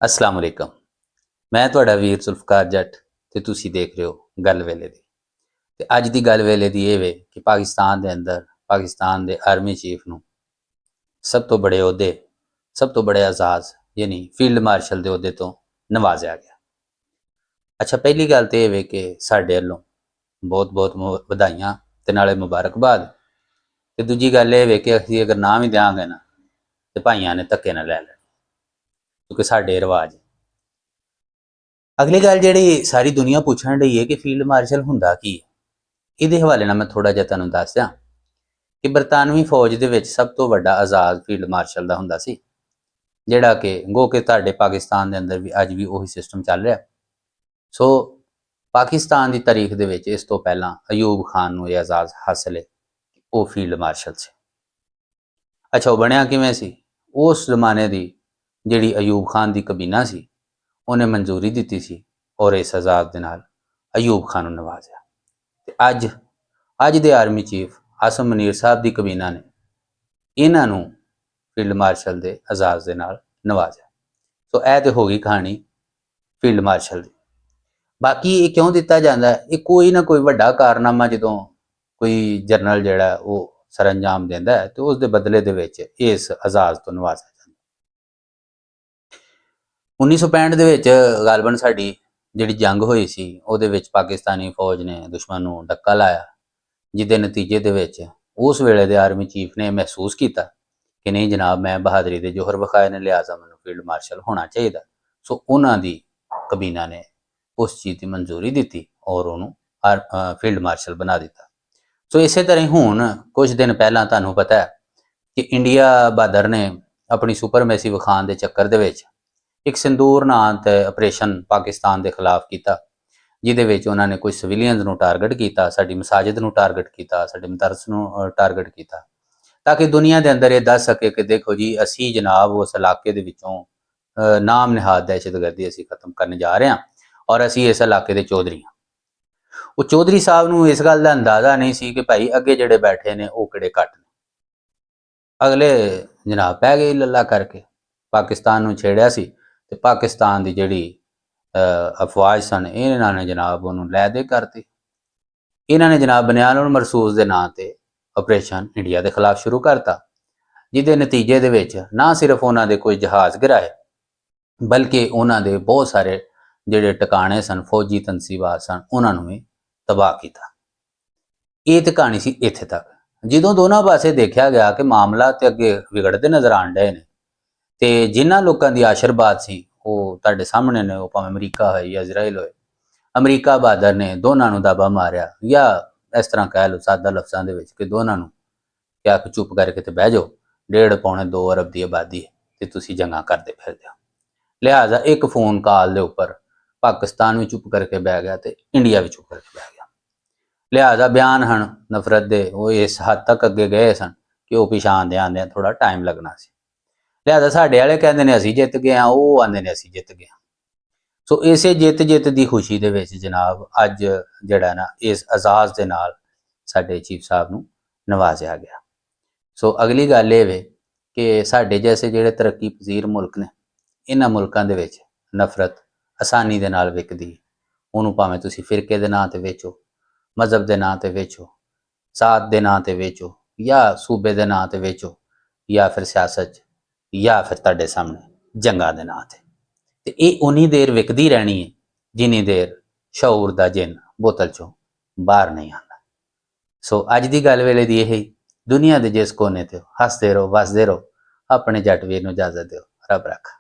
अस्सलाम वालेकुम। मैं तुहाडा वीर जुल्फकार जट ते तुसी देख रहे हो गल वेले दी। ते अज दी गल वेले दी ये वे कि पाकिस्तान दे अंदर पाकिस्तान दे आर्मी चीफ नूं सब तो बड़े ओहदे सब तो बड़े एजाज यानी फील्ड मार्शल दे ओहदे तो नवाजा गया। अच्छा, पहली गल तो ये वे कि साडे वल्लों बहुत बहुत वधाइयां ते नाले मुबारकबाद। ते दूजी गल ये वे कि असीं अगर ना भी देंगे ना तो भाइयां ने धक्के ना लै लैणे, क्योंकि साडे रिवाज। अगली गल जिहड़ी सारी दुनिया पुछण रही है कि फील्ड मार्शल हुंदा की है, ਇਹਦੇ हवाले नाल मैं थोड़ा जिहा तुहानूं दस दियां कि बरतानवी फौज ਦੇ ਵਿੱਚ ਸਭ ਤੋਂ ਵੱਡਾ ਆਜ਼ਾਦ ਫੀਲਡ ਮਾਰਸ਼ਲ ਦਾ ਹੁੰਦਾ ਸੀ, ਜਿਹੜਾ ਕਿ ਗੋ ਕਿ ਤੁਹਾਡੇ ਪਾਕਿਸਤਾਨ ਦੇ ਅੰਦਰ ਵੀ ਅੱਜ ਵੀ ਉਹੀ ਸਿਸਟਮ ਚੱਲ ਰਿਹਾ। ਸੋ ਪਾਕਿਸਤਾਨ ਦੀ ਤਾਰੀਖ ਦੇ ਵਿੱਚ ਇਸ ਤੋਂ ਪਹਿਲਾਂ ਅਯੂਬ ਖਾਨ ਨੂੰ ਇਹ ਆਜ਼ਾਦ ਹਾਸਲ ਹੈ, ਉਹ ਫੀਲਡ ਮਾਰਸ਼ਲ ਸੀ। ਅੱਛਾ, ਉਹ ਬਣਿਆ ਕਿਵੇਂ ਸੀ? ਉਸ ਜ਼ਮਾਨੇ ਦੀ ਜਿਹੜੀ ਅਯੂਬ ਖਾਨ ਦੀ ਕਬੀਨਾ ਸੀ ਉਹਨੇ ਮਨਜ਼ੂਰੀ ਦਿੱਤੀ ਸੀ ਔਰ ਇਸ ਆਜ਼ਾਦ ਦੇ ਨਾਲ ਅਯੂਬ ਖਾਨ ਨੂੰ ਨਵਾਜ਼ਿਆ। ਤੇ ਅੱਜ ਦੇ ਆਰਮੀ ਚੀਫ ਆਸਮ ਮਨੀਰ ਸਾਹਿਬ ਦੀ ਕਬੀਨਾ ਨੇ ਇਹਨਾਂ ਨੂੰ ਫੀਲਡ ਮਾਰਸ਼ਲ ਦੇ ਆਜ਼ਾਦ ਦੇ ਨਾਲ ਨਵਾਜ਼ਿਆ। ਸੋ ਇਹ ਤੇ ਹੋ ਗਈ ਕਹਾਣੀ ਫੀਲਡ ਮਾਰਸ਼ਲ ਦੀ। ਬਾਕੀ ਇਹ ਕਿਉਂ ਦਿੱਤਾ ਜਾਂਦਾ? ਇਹ ਕੋਈ ਨਾ ਕੋਈ ਵੱਡਾ ਕਾਰਨਾਮਾ ਜਦੋਂ ਕੋਈ ਜਰਨਲ ਜਿਹੜਾ ਉਹ ਸਰਅੰਜਾਮ ਦਿੰਦਾ ਹੈ ਤੇ ਉਸ ਦੇ ਬਦਲੇ ਦੇ ਵਿੱਚ ਇਸ ਆਜ਼ਾਦ ਤੋਂ ਨਵਾਜ਼ਿਆ ਜਾਂਦਾ। 1965 ਦੇ ਵਿੱਚ ਗਾਲਬਨ ਸਾਡੀ ਜਿਹੜੀ ਜੰਗ ਹੋਈ ਸੀ ਉਹਦੇ ਵਿੱਚ ਪਾਕਿਸਤਾਨੀ ਫੌਜ ਨੇ ਦੁਸ਼ਮਣ ਨੂੰ ਧੱਕਾ ਲਾਇਆ, ਜਿਹਦੇ ਨਤੀਜੇ ਦੇ ਵਿੱਚ ਉਸ ਵੇਲੇ ਦੇ ਆਰਮੀ ਚੀਫ ਨੇ ਮਹਿਸੂਸ ਕੀਤਾ ਕਿ ਨਹੀਂ ਜਨਾਬ, ਮੈਂ ਬਹਾਦਰੀ ਦੇ ਜੋਹਰ ਵਿਖਾਏ ਨੇ, ਲਿਹਾਜ਼ਾ ਮੈਨੂੰ ਫੀਲਡ ਮਾਰਸ਼ਲ ਹੋਣਾ ਚਾਹੀਦਾ। ਸੋ ਉਹਨਾਂ ਦੀ ਕਬੀਨਾ ਨੇ ਉਸ ਚੀਜ਼ ਦੀ ਮਨਜ਼ੂਰੀ ਦਿੱਤੀ ਔਰ ਉਹਨੂੰ ਫੀਲਡ ਮਾਰਸ਼ਲ ਬਣਾ ਦਿੱਤਾ। ਸੋ ਇਸੇ ਤਰ੍ਹਾਂ ਹੀ ਹੁਣ ਕੁਝ ਦਿਨ ਪਹਿਲਾਂ ਤੁਹਾਨੂੰ ਪਤਾ ਹੈ ਕਿ ਇੰਡੀਆ ਬਹਾਦਰ ਨੇ ਆਪਣੀ ਸੁਪਰਮੈਸੀ ਵਿਖਾਉਣ ਦੇ ਚੱਕਰ ਦੇ ਵਿੱਚ ਇੱਕ ਸਿੰਦੂਰ ਨਾਂ ਤੇ ਆਪਰੇਸ਼ਨ ਪਾਕਿਸਤਾਨ ਦੇ ਖਿਲਾਫ ਕੀਤਾ, ਜਿਹਦੇ ਵਿੱਚ ਉਹਨਾਂ ਨੇ ਕੁਝ ਸਿਵਿਲੀਅਨਸ ਨੂੰ ਟਾਰਗੇਟ ਕੀਤਾ, ਸਾਡੀ ਮਸਾਜਿਦ ਨੂੰ ਟਾਰਗੇਟ ਕੀਤਾ, ਸਾਡੇ ਮਦਰਸ ਨੂੰ ਟਾਰਗੇਟ ਕੀਤਾ, ਤਾਂ ਕਿ ਦੁਨੀਆ ਦੇ ਅੰਦਰ ਇਹ ਦੱਸ ਸਕੇ ਕਿ ਦੇਖੋ ਜੀ, ਅਸੀਂ ਜਨਾਬ ਉਸ ਇਲਾਕੇ ਦੇ ਵਿੱਚੋਂ ਨਾਮ ਨਿਹਾਦ ਦਹਿਸ਼ਤਗਰਦੀ ਅਸੀਂ ਖਤਮ ਕਰਨ ਜਾ ਰਹੇ ਹਾਂ ਔਰ ਅਸੀਂ ਇਸ ਇਲਾਕੇ ਦੇ ਚੌਧਰੀ ਹਾਂ। ਉਹ ਚੌਧਰੀ ਸਾਹਿਬ ਨੂੰ ਇਸ ਗੱਲ ਦਾ ਅੰਦਾਜ਼ਾ ਨਹੀਂ ਸੀ ਕਿ ਭਾਈ ਅੱਗੇ ਜਿਹੜੇ ਬੈਠੇ ਨੇ ਉਹ ਕਿਹੜੇ ਘੱਟ ਨੇ। ਅਗਲੇ ਜਨਾਬ ਪੈ ਗਏ ਲੱਲਾ ਕਰਕੇ, ਪਾਕਿਸਤਾਨ ਨੂੰ ਛੇੜਿਆ ਸੀ ਤੇ ਪਾਕਿਸਤਾਨ ਦੀ ਜਿਹੜੀ ਅਫਵਾਜ ਸਨ ਇਹਨਾਂ ਨੇ ਜਨਾਬ ਉਹਨੂੰ ਲੈ ਦੇ ਕਰਤੀ। ਇਹਨਾਂ ਨੇ ਜਨਾਬ ਬਨਿਆਨ ਮਰਸੂਸ ਦੇ ਨਾਂ ਤੇ ਆਪਰੇਸ਼ਨ ਇੰਡੀਆ ਦੇ ਖਿਲਾਫ ਸ਼ੁਰੂ ਕਰਤਾ, ਜਿਹਦੇ ਨਤੀਜੇ ਦੇ ਵਿੱਚ ਨਾ ਸਿਰਫ ਉਹਨਾਂ ਦੇ ਕੋਈ ਜਹਾਜ਼ ਗਿਰਾਏ ਬਲਕਿ ਉਹਨਾਂ ਦੇ ਬਹੁਤ ਸਾਰੇ ਜਿਹੜੇ ਟਿਕਾਣੇ ਸਨ, ਫੌਜੀ ਤਨਸੀਬਾਤ ਸਨ, ਉਹਨਾਂ ਨੂੰ ਵੀ ਤਬਾਹ ਕੀਤਾ। ਇਹ ਤੇ ਕਹਾਣੀ ਸੀ ਇੱਥੇ ਤੱਕ। ਜਦੋਂ ਦੋਨਾਂ ਪਾਸੇ ਦੇਖਿਆ ਗਿਆ ਕਿ ਮਾਮਲਾ ਤੇ ਅੱਗੇ ਵਿਗੜਦੇ ਨਜ਼ਰ ਆਣ ਡਏ ਨੇ ਤੇ ਜਿਨ੍ਹਾਂ ਲੋਕਾਂ ਦੀ ਆਸ਼ੀਰਵਾਦ ਸੀ ਉਹ ਤੁਹਾਡੇ ਸਾਹਮਣੇ ਨੇ, ਉਹ ਭਾਵੇਂ ਅਮਰੀਕਾ ਹੋਏ ਜਾਂ ਇਜ਼ਰਾਈਲ ਹੋਏ। ਅਮਰੀਕਾ ਬਹਾਦਰ ਨੇ ਦੋਨਾਂ ਨੂੰ ਦਾਬਾ ਮਾਰਿਆ, ਜਾਂ ਇਸ ਤਰ੍ਹਾਂ ਕਹਿ ਲਓ ਸਾਦਾ ਲਫ਼ਜ਼ਾਂ ਦੇ ਵਿੱਚ ਕਿ ਦੋਨਾਂ ਨੂੰ ਕਿਹਾ ਕਿ ਚੁੱਪ ਕਰਕੇ ਤੇ ਬਹਿ ਜਾਓ, 1.5-2 ਅਰਬ ਦੀ ਆਬਾਦੀ ਹੈ ਤੇ ਤੁਸੀਂ ਜੰਗਾਂ ਕਰਦੇ ਫਿਰਦੇ ਹੋ। ਲਿਹਾਜ਼ਾ ਇੱਕ ਫੋਨ ਕਾਲ ਦੇ ਉੱਪਰ ਪਾਕਿਸਤਾਨ ਵੀ ਚੁੱਪ ਕਰਕੇ ਬਹਿ ਗਿਆ ਤੇ ਇੰਡੀਆ ਵੀ ਚੁੱਪ ਕਰਕੇ ਬਹਿ ਗਿਆ। ਲਿਹਾਜ਼ਾ ਬਿਆਨ ਹਨ ਨਫ਼ਰਤ ਦੇ ਉਹ ਇਸ ਹੱਦ ਤੱਕ ਅੱਗੇ ਗਏ ਸਨ ਕਿ ਉਹ ਪਛਾਣਦੇ ਆਉਂਦਿਆਂ ਥੋੜਾ ਟਾਈਮ ਲੱਗਣਾ ਸੀ। ਲਿਹਾਜ਼ਾ ਸਾਡੇ ਵਾਲੇ ਕਹਿੰਦੇ ਨੇ ਅਸੀਂ ਜਿੱਤ ਗਏ ਹਾਂ, ਉਹ ਆਉਂਦੇ ਨੇ ਅਸੀਂ ਜਿੱਤ ਗਏ ਹਾਂ। ਸੋ ਇਸੇ ਜਿੱਤ ਦੀ ਖੁਸ਼ੀ ਦੇ ਵਿੱਚ ਜਨਾਬ ਅੱਜ ਜਿਹੜਾ ਨਾ ਇਸ ਆਜ਼ਾਦ ਦੇ ਨਾਲ ਸਾਡੇ ਚੀਫ ਸਾਹਿਬ ਨੂੰ ਨਵਾਜ਼ਿਆ ਗਿਆ। ਸੋ ਅਗਲੀ ਗੱਲ ਇਹ ਵੇ ਕਿ ਸਾਡੇ ਜੈਸੇ ਜਿਹੜੇ ਤਰੱਕੀ ਪਜ਼ੀਰ ਮੁਲਕ ਨੇ, ਇਹਨਾਂ ਮੁਲਕਾਂ ਦੇ ਵਿੱਚ ਨਫ਼ਰਤ ਆਸਾਨੀ ਦੇ ਨਾਲ ਵਿਕਦੀ। ਉਹਨੂੰ ਭਾਵੇਂ ਤੁਸੀਂ ਫਿਰਕੇ ਦੇ ਨਾਂ ਤੇ ਵੇਚੋ, ਮਜ਼ਹਬ ਦੇ ਨਾਂ ਤੇ ਵੇਚੋ, ਜ਼ਾਤ ਦੇ ਨਾਂ ਤੇ ਵੇਚੋ, ਜਾਂ ਸੂਬੇ ਦੇ ਨਾਂ ਤੇ ਵੇਚੋ, ਜਾਂ ਫਿਰ ਸਿਆਸਤ 'ਚ, ਜਾਂ ਫਿਰ ਤੁਹਾਡੇ ਸਾਹਮਣੇ ਜੰਗਾਂ ਦੇ ਨਾਂ ਤੇ ਇਹ ਉਨੀ ਦੇਰ ਵਿਕਦੀ ਰਹਿਣੀ ਹੈ ਜਿੰਨੀ ਦੇਰ ਸ਼ਊਰ ਦਾ ਜਿੰਨ ਬੋਤਲ 'ਚੋਂ ਬਾਹਰ ਨਹੀਂ ਆਉਂਦਾ। ਸੋ ਅੱਜ ਦੀ ਗੱਲ ਵੇਲੇ ਦੀ ਇਹ ਦੁਨੀਆ ਦੇ ਜਿਸ ਕੋਨੇ ਤੇ ਹੱਸਦੇ ਰਹੋ, ਵਸਦੇ ਰਹੋ। ਆਪਣੇ ਜੱਟ ਵੀਰ ਨੂੰ ਇਜਾਜ਼ਤ ਦਿਓ। ਰੱਬ ਰੱਖਾ।